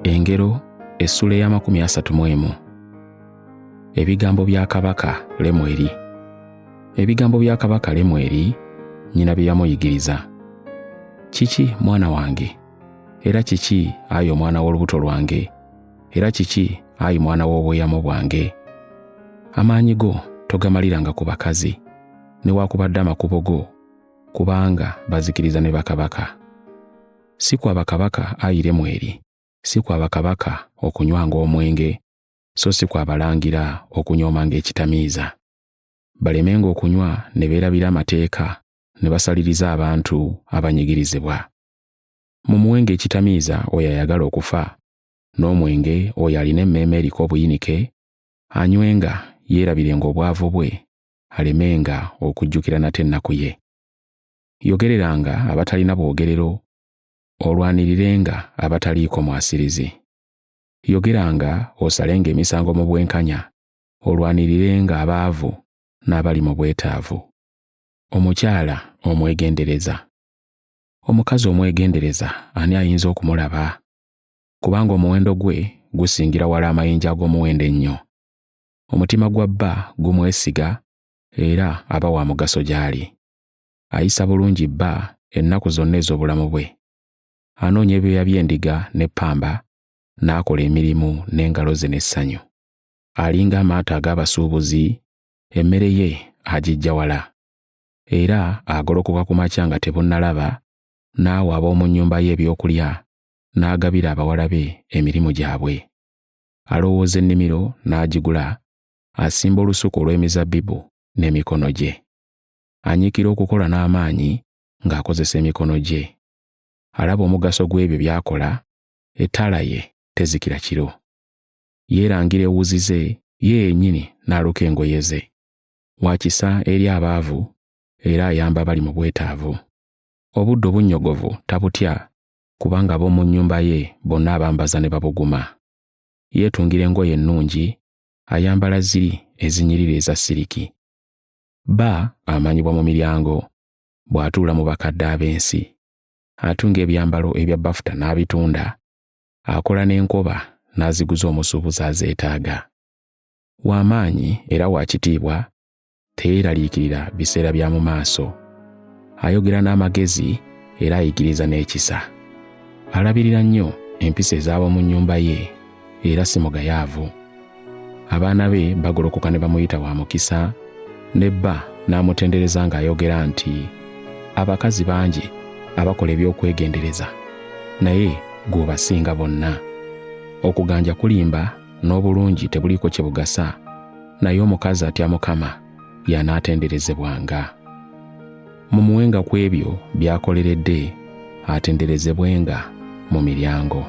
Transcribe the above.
Engero essula ya 31. Ebigambo bya kabaka Lemweri. Ebigambo bya kabaka Lemweri, nnyina bye yamuyigiriza. Kiki mwana wange? Era kiki ayi omwana w'olubuto lwange? Era kiki ayi mwana w'obweyamo bwange? Amaanyi go togamaliranga ku bakazi, newaakubadde amakubo go, kubanga bazikiriza ne bakabaka. Si kwa bakabaka ayi Lemweri, si kwa bakabaka okunywanga omwenge, so si kwa balangira okunyoomanga ekitamiiza. Balemenga okunywa ne beerabira amateeka ne basaliriza abantu abanyigirizibwa. Mu muwenge ekitamiiza oyo ayagala okufa, n'omwenge oyo alina emmeeme eriko obuyinike, anywenga yeerabirenga obwavu bwe, alemenga okujjukira nate ennaku ye. Yogereranga abatalina bwogerero, olwanirirenga abataliiko mwasirizi. Yogeranga osalenga emisango mu bwenkanya, olwanirirenga abaavu n'abali mu bwetaavu. Omukyala omwegendereza. Omukazi omwegendereza ani ayinza okumulaba? Kubanga omuwendo gwe gusingira wala amayinja ag'omuwendo ennyo. Omutima gwa bba gumwesiga era aba wa mugaso gy'ali. Ayisa bulungi bba ennaku zonna ez'obulamu bwe. Anoonya ebyoya by'endiga n'eppamba, n'akola emirimu n'engalo ze n'essanyu. Alinga amaato ag'abasuubuzi, emmere ye agiggya wala. Era agolokoka ku makya nga tebunnalaba, n'awa ab'omu nnyumba ye ebyokulya, n'agabira abawala be emirimu gyabwe. Alowooza ennimiro n'agigula, asimba olusuku olw'emizabbibu n'emikono gye. Anyiikira okukola n'amaanyi ng'akozesa emikono gye. Alaba omugaso gw'ebyo by'akola, ettaala ye tezikira kiro. Yeerangira ewuzi ze, ye yennyini n'aluka engoye ze. Wakisa eri abaavu era ayamba bali mu bwetaavu. Obudde obunnyogovu tabutya, kubanga ab'omu nnyumba ye bonna abambaza ne babuguma. Yeetungira engoye ennungi, ayambala ziri ezinyirira eza siriki. Bba amanyibwa mu miryango, bw'atuula mu bakadde ab'ensi. Atunga ebyambalo ebya bafuta n'abitunda, akola n'enkoba n'aziguza omusuubuzi azeetaaga. W'amaanyi era wa kitiibwa, teyeeraliikirira biseera bya mu maaso. Ayogera n'amagezi era ayigiriza n'ekisa. Alabirira nnyo empisa ez'ab'omu nnyumba ye era si mugayaavu. Abaana be bagolokoka ne bamuyita wa mukisa, ne bba n'amutendereza ng'ayogera nti, abakazi bangi abakola eby'okwegendereza, naye gw'obasinga bonna. Okuganja kulimba n'obulungi tebuliiko kye bugasa, naye omukazi atya Mukama y'anaatenderezebwanga. Mu muwenga kw'ebyo by'akoleredde atenderezebwenga mu miryango.